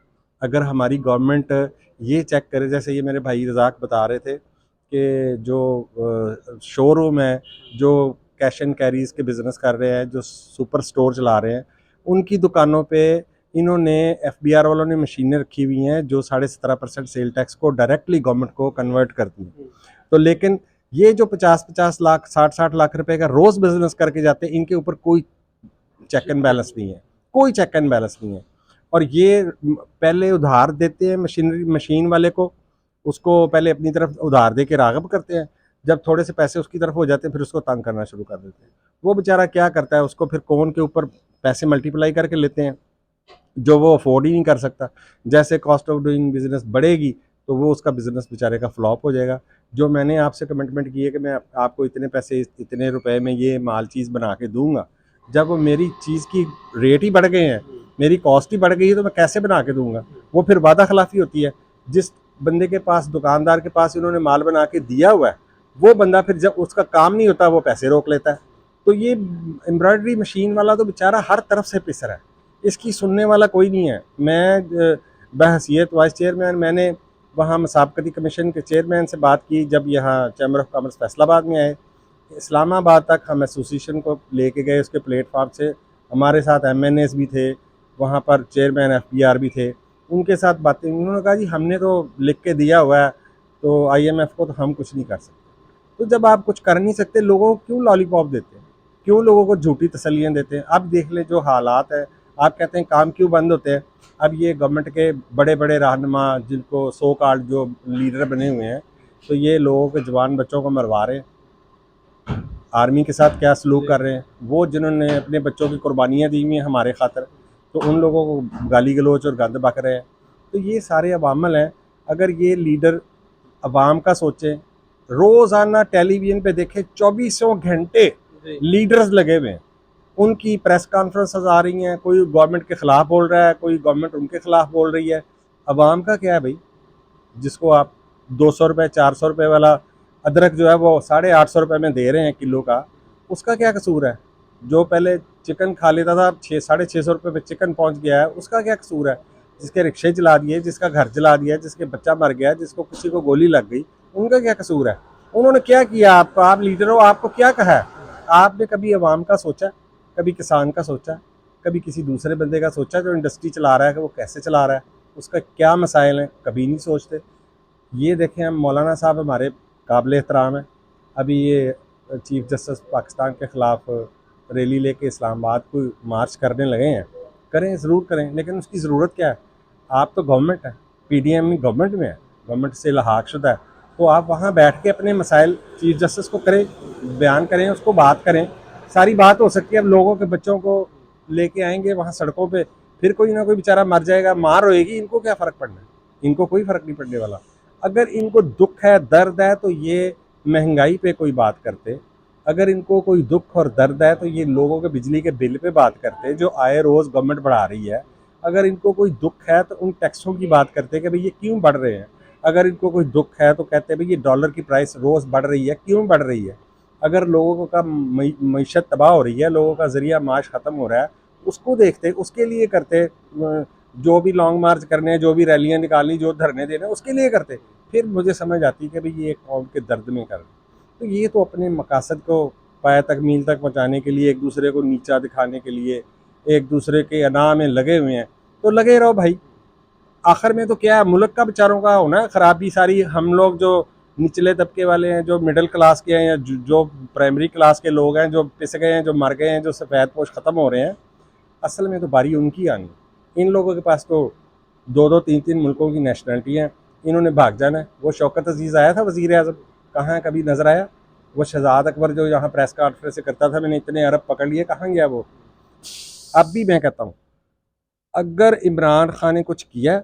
अगर हमारी गवर्नमेंट ये चेक करे, जैसे ये मेरे भाई रज़ाक बता रहे थे कि जो शोरूम है, जो कैश एंड कैरीज के बिज़नेस कर रहे हैं, जो सुपर स्टोर चला रहे हैं, उनकी दुकानों पे इन्होंने FBR वालों ने मशीनें रखी हुई हैं जो 17.5% सेल टैक्स को डायरेक्टली गवर्नमेंट को कन्वर्ट करती हैं। तो लेकिन ये जो 50-50 लाख 60-60 लाख रुपए का रोज़ बिजनेस करके जाते हैं, इनके ऊपर कोई चेक एंड बैलेंस नहीं है, कोई चेक एंड बैलेंस नहीं है। और ये पहले उधार देते हैं मशीन वाले को, उसको पहले अपनी तरफ उधार दे के राग़िब करते हैं, जब थोड़े से पैसे उसकी तरफ हो जाते हैं फिर उसको तंग करना शुरू कर देते हैं। वो बेचारा क्या करता है, उसको फिर कौन के ऊपर पैसे मल्टीप्लाई करके लेते हैं जो वो अफोर्ड ही नहीं कर सकता। जैसे कॉस्ट ऑफ डूइंग बिजनेस बढ़ेगी तो वो उसका बिजनेस बेचारे का फ्लॉप हो जाएगा। जो मैंने आपसे कमिटमेंट की है कि मैं आपको इतने पैसे इतने रुपए में ये माल चीज़ बना के दूंगा, जब वो मेरी चीज़ की रेट ही बढ़ गए हैं, मेरी कॉस्ट ही बढ़ गई है, तो मैं कैसे बना के दूंगा। वो फिर वादा खिलाफी होती है। जिस बंदे के पास, दुकानदार के पास इन्होंने माल बना के दिया हुआ है, वो बंदा फिर जब उसका काम नहीं होता वो पैसे रोक लेता है। तो ये एम्ब्रॉयडरी मशीन वाला तो बेचारा हर तरफ से पिस रहा है, इसकी सुनने वाला कोई नहीं है। मैं बहसीयत वाइस चेयरमैन, मैंने वहाँ मुसाबकती कमीशन के चेयरमैन से बात की जब यहाँ चैम्बर ऑफ कॉमर्स फैसलाबाद में आए। इस्लामाबाद तक हम एसोसिएशन को लेके गए, उसके प्लेटफार्म से हमारे साथ MNAs भी थे, वहाँ पर चेयरमैन FBR भी थे, उनके साथ बातें। उन्होंने कहा जी हमने तो लिख के दिया हुआ है तो IMF को, तो हम कुछ नहीं कर सकते। तो जब आप कुछ कर नहीं सकते, लोगों को क्यों लॉलीपॉप देते हैं, क्यों लोगों को झूठी तसल्लियाँ देते हैं। अब देख लें जो हालात है, आप कहते हैं काम क्यों बंद होते हैं। अब ये गवर्नमेंट के बड़े बड़े रहनुमा जिनको सो कॉल्ड जो लीडर बने हुए हैं, तो ये लोगों के जवान बच्चों को मरवा रहे हैं। आर्मी के साथ क्या सलूक कर रहे हैं, वो जिन्होंने अपने बच्चों की कुर्बानियाँ दी हुई हैं हमारे खातर, तो उन लोगों को गाली गलोच और गंद बक रहे हैं। तो ये सारे अवामल हैं। अगर ये लीडर अवाम का सोचें, रोज़ाना टेलीविज़न पे देखें 24 घंटे लीडर्स लगे हुए हैं, उनकी प्रेस कॉन्फ्रेंसेस आ रही हैं, कोई गवर्नमेंट के ख़िलाफ़ बोल रहा है, कोई गवर्नमेंट उनके ख़िलाफ़ बोल रही है। अवाम का क्या है भाई, जिसको आप 200 रुपये 400 रुपये वाला अदरक जो है वो 850 रुपये में दे रहे हैं किलो का, उसका क्या कसूर है। जो पहले चिकन खा लेता था, 600-650 रुपये पे चिकन पहुंच गया है, उसका क्या कसूर है। जिसके रिक्शे जला दिए, जिसका घर जला दिया, जिसके बच्चा मर गया, जिसको किसी को गोली लग गई, उनका क्या कसूर है। उन्होंने क्या किया आपको, आप लीडर हो, आपको क्या कहा है। आपने कभी अवाम का सोचा, कभी किसान का सोचा, कभी किसी दूसरे बंदे का सोचा जो इंडस्ट्री चला रहा है कि वो कैसे चला रहा है, उसका क्या मसाइल हैं, कभी नहीं सोचते। ये देखें, हम मौलाना साहब हमारे काबिल एहतराम है, अभी ये चीफ जस्टिस पाकिस्तान के ख़िलाफ़ रैली लेके इस्लामाबाद को मार्च करने लगे हैं। करें, ज़रूर करें, लेकिन उसकी ज़रूरत क्या है। आप तो गवर्नमेंट है, PDM गवर्नमेंट में है, गवर्नमेंट से लहाक शुदा है, तो आप वहाँ बैठ के अपने मसाइल चीफ जस्टिस को करें, बयान करें, उसको बात करें, सारी बात हो सकती है। अब लोगों के बच्चों को लेके आएंगे वहाँ सड़कों पे, फिर कोई ना कोई बेचारा मर जाएगा, मार होएगी, इनको क्या फ़र्क पड़ना है, इनको कोई फ़र्क नहीं पड़ने वाला। अगर इनको दुख है, दर्द है, तो ये महंगाई पे कोई बात करते। अगर इनको कोई दुख और दर्द है तो ये लोगों के बिजली के बिल पे बात करते, जो आए रोज़ गवर्नमेंट बढ़ा रही है। अगर इनको कोई दुख है तो उन टैक्सों की बात करते कि भाई ये क्यों बढ़ रहे हैं। अगर इनको कोई दुख है तो कहते हैं भाई ये डॉलर की प्राइस रोज़ बढ़ रही है, क्यों बढ़ रही है। अगर लोगों का मईशत तबाह हो रही है, लोगों का ज़रिया माश ख़त्म हो रहा है, उसको देखते, उसके लिए करते। जो भी लॉन्ग मार्च करने, जो भी रैलियाँ निकालनी, जो धरने देने, उसके लिए करते। फिर मुझे समझ आती कि भाई ये कौम के दर्द में कर। तो ये तो अपने मकासद को पाया तकमील तक पहुँचाने के लिए, एक दूसरे को नीचा दिखाने के लिए, एक दूसरे के अना में लगे हुए हैं। तो लगे रहो भाई, आखिर में तो क्या है, मुल्क का बेचारों का होना खराबी सारी। हम लोग जो निचले तबके वाले हैं, जो मिडिल क्लास के हैं, या जो प्राइमरी क्लास के लोग हैं, जो पिस गए हैं, जो मर गए हैं, जो सफ़ेद पोश ख़त्म हो रहे हैं, असल में तो बारी उनकी आनी। इन लोगों के पास तो 2-2 3-3 मुल्कों की नेशनलिटी हैं, इन्होंने भाग जाना है। वो शौकत अजीज़ आया था वज़ीर आज़म, कहाँ है, कभी नज़र आया। वो शहजाद अकबर जो यहाँ प्रेस कॉन्फ्रेंस करता था, मैंने इतने अरब पकड़ लिए, कहाँ गया वो। अब भी मैं कहता हूँ, अगर इमरान खान ने कुछ किया,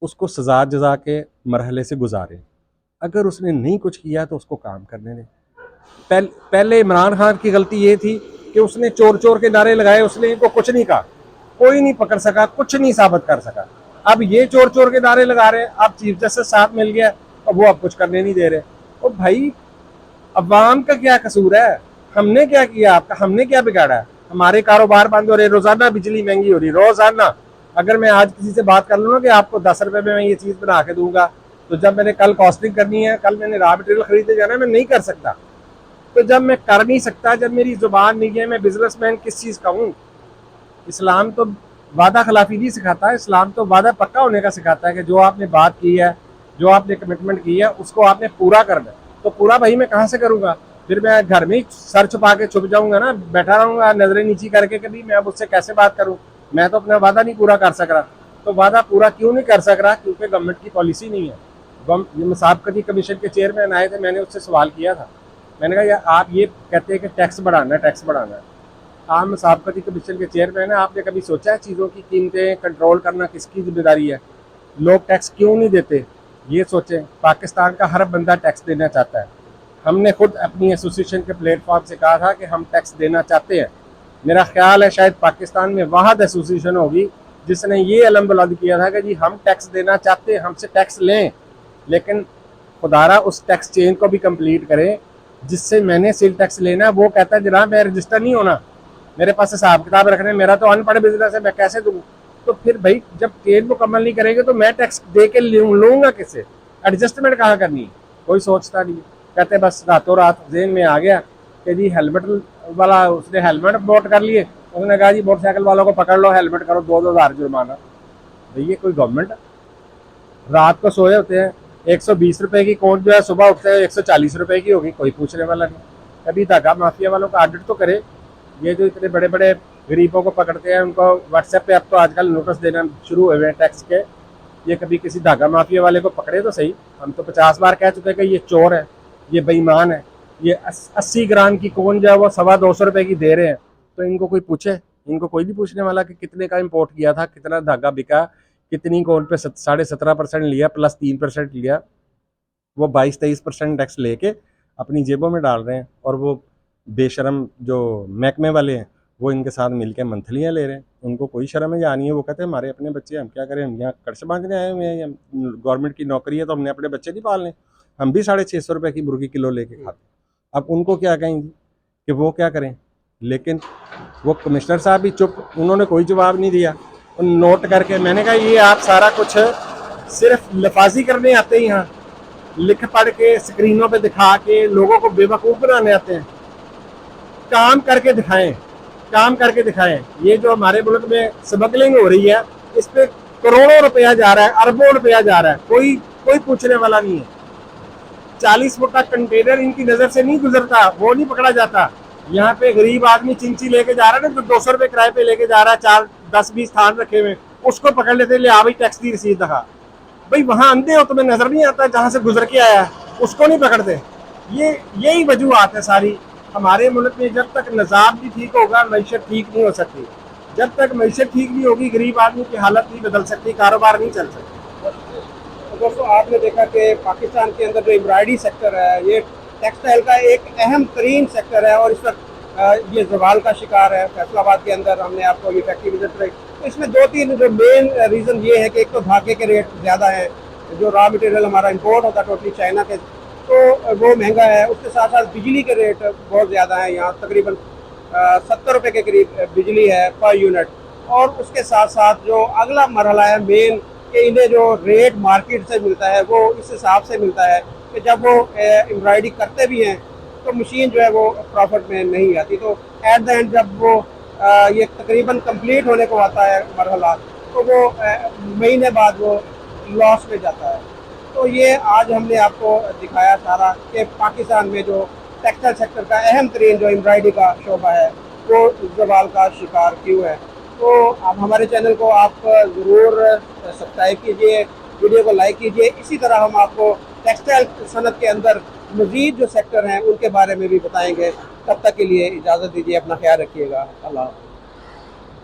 उसको सजा जजा के मरहले से गुजारे। अगर उसने नहीं कुछ किया तो उसको काम करने दें। पहले इमरान खान की गलती ये थी कि उसने चोर चोर के नारे लगाए, उसने इनको कुछ नहीं कहा, कोई नहीं पकड़ सका, कुछ नहीं साबित कर सका। अब ये चोर चोर के नारे लगा रहे हैं, अब चीफ जस्टिस साथ मिल गया, अब वो अब कुछ करने नहीं दे रहे। और भाई अवाम का क्या कसूर है, हमने क्या किया आपका, हमने क्या बिगाड़ा है। हमारे कारोबार बंद हो रहे, रोजाना बिजली महंगी हो रही, रोजाना। अगर मैं आज किसी से बात कर लूँ ना कि आपको 10 रुपए में मैं ये चीज़ बना के दूंगा, तो जब मैंने कल कॉस्टिंग करनी है, कल मैंने रॉ मटेरियल खरीदने जाना है, मैं नहीं कर सकता। तो जब मैं कर नहीं सकता, जब मेरी जुबान नहीं है, मैं बिजनेसमैन किस चीज़ का हूँ। इस्लाम तो वादा खिलाफी नहीं सिखाता। इस्लाम तो वादा पक्का होने का सिखाता है कि जो आपने बात की है, जो आपने कमिटमेंट की है, उसको आपने पूरा करना है। तो पूरा भाई मैं कहाँ से करूँगा? फिर मैं घर में ही सर छुपा के छुप जाऊंगा ना, बैठा रहूंगा नजरें नीची करके, कभी मैं अब उससे कैसे बात करूं? मैं तो अपना वादा नहीं पूरा कर सक रहा। तो वादा पूरा क्यों नहीं कर सक रहा? क्योंकि गवर्नमेंट की पॉलिसी नहीं है। ये मुसाफकती कमीशन के चेयरमैन आए थे, मैंने उससे सवाल किया था। मैंने कहा यार आप ये कहते हैं कि टैक्स बढ़ाना है, टैक्स बढ़ाना है। आप मुसाफकती कमीशन के चेयरमैन है, आपने कभी सोचा है चीज़ों की कीमतें कंट्रोल करना किसकी जिम्मेदारी है? लोग टैक्स क्यों नहीं देते ये सोचें। पाकिस्तान का हर बंदा टैक्स देना चाहता है। हमने खुद अपनी एसोसिएशन के प्लेटफॉर्म से कहा था कि हम टैक्स देना चाहते हैं। मेरा ख्याल है शायद पाकिस्तान में वाहद एसोसिएशन होगी जिसने ये अलम बुलंद किया था कि जी हम टैक्स देना चाहते हैं, हमसे टैक्स लें, लेकिन खुदारा उस टैक्स चेन को भी कंप्लीट करें जिससे मैंने सेल टैक्स लेना है। वो कहता है जनाब मैं रजिस्टर नहीं होना, मेरे पास हिसाब किताब रखने, मेरा तो अनपढ़ बिजनेस है, मैं कैसे दूँ? तो फिर भाई जब चेन मुकम्मल नहीं करेंगे तो मैं टैक्स दे के लूँगा किससे? एडजस्टमेंट कहाँ करनी है? कोई सोचता नहीं। कहते बस रातों रात जेन में आ गया कि जी हेलमेट वाला, उसने हेलमेट नोट कर लिए, उसने कहा जी मोटरसाइकिल वालों को पकड़ लो, हेलमेट करो, 2,000 जुर्माना। भैया कोई गवर्नमेंट? रात को सोए होते हैं, 120 रुपए की कोट जो है सुबह उठते हैं 140 रुपए की होगी, कोई पूछने वाला नहीं। कभी धागा माफिया वालों का ऑडिट तो करे। ये जो इतने बड़े बड़े गरीबों को पकड़ते हैं उनको व्हाट्सएप पे अब तो आजकल नोटिस देना शुरू हुए हैं टैक्स के। ये कभी किसी धागा माफिया वाले को पकड़े तो सही। हम तो 50 बार कह चुके हैं कि ये चोर है, ये बेईमान है। ये 80 ग्राम की कोन जो है वो 225 रुपए की दे रहे हैं, तो इनको कोई पूछे? इनको कोई नहीं पूछने वाला कि कितने का इम्पोर्ट किया था, कितना धागा बिका, कितनी कोन पे 17.5% लिया प्लस 3% लिया। वो 22-23% टैक्स लेके अपनी जेबों में डाल रहे हैं, और वो बेशरम जो महकमे वाले हैं वो इनके साथ मिलकर मंथलियाँ ले रहे हैं। उनको कोई शर्म है या नहीं है? वो कहते हैं हमारे अपने बच्चे, हम क्या करें, हम यहाँ कर्ज मांगने आए हुए हैं, गवर्नमेंट की नौकरी है तो हमने अपने बच्चे नहीं पालने, हम भी 650 रुपये की मुर्गी किलो लेके खाते। अब उनको क्या कहेंगे कि वो क्या करें? लेकिन वो कमिश्नर साहब भी चुप, उन्होंने कोई जवाब नहीं दिया। नोट करके मैंने कहा ये आप सारा कुछ सिर्फ लफाजी करने आते हैं, यहाँ लिख पढ़ के स्क्रीनों पे दिखा के लोगों को बेवकूफ़ बनाने आते हैं। काम करके दिखाएं, काम करके दिखाएं। ये जो हमारे मुल्क में स्मगलिंग हो रही है, इस पे करोड़ों रुपया जा रहा है, अरबों रुपया जा रहा है, कोई पूछने वाला नहीं है। 40 फुट का कंटेनर इनकी नजर से नहीं गुजरता, वो नहीं पकड़ा जाता। यहाँ पे गरीब आदमी चिंची लेके जा रहा है ना, जो 200 रुपये किराए पे लेके जा रहा है, 4-10-20 थान रखे हुए, उसको पकड़ लेते, ले आ भाई टैक्स की रसीद दिखा। भाई वहाँ अंधे हो, तुम्हें नजर नहीं आता जहाँ से गुजर के आया, उसको नहीं पकड़ते। यही वजूहत है सारी। हमारे मुल्क में जब तक निज़ाम भी ठीक होगा, मैशत ठीक नहीं हो सकती। जब तक मैशत ठीक नहीं होगी, गरीब आदमी की हालत नहीं बदल सकती, कारोबार नहीं चल सकती। तो दोस्तों आपने देखा कि पाकिस्तान के अंदर जो एम्ब्रॉयडरी सेक्टर है, ये टेक्सटाइल का एक अहम तरीन सेक्टर है, और इस वक्त ये जवाल का शिकार है। फैसलाबाद के अंदर हमने आपको ये फैक्ट्री विजिट कराई, तो इसमें 2-3 जो मेन रीज़न ये है कि एक तो धागे के रेट ज़्यादा है, जो रॉ मटेरियल हमारा इंपोर्ट होता है टोटली चाइना के, तो वो महंगा है। उसके साथ साथ बिजली के रेट बहुत ज़्यादा है, यहाँ तकरीबन 70 रुपये के करीब बिजली है पर यूनिट। और उसके साथ साथ जो अगला मरहला है मेन, कि इन्हें जो रेट मार्केट से मिलता है वो इस हिसाब से मिलता है कि जब वो एम्ब्रॉयडरी करते भी हैं तो मशीन जो है वो प्रॉफिट में नहीं आती। तो एट द एंड जब वो ये तकरीबन कंप्लीट होने को आता है मरहला, तो वो महीने बाद वो लॉस में जाता है। तो ये आज हमने आपको दिखाया सारा कि पाकिस्तान में जो टेक्सटाइल सेक्टर का अहम तरीन जो एम्ब्रॉयडरी का शोबा है वो जवाल का शिकार क्यों है। तो आप हमारे चैनल को आप ज़रूर सब्सक्राइब कीजिए, वीडियो को लाइक कीजिए। इसी तरह हम आपको टेक्सटाइल सनत के अंदर मज़ीद जो सेक्टर हैं उनके बारे में भी बताएंगे। तब तक के लिए इजाज़त दीजिए, अपना ख्याल रखिएगा। अल्लाह।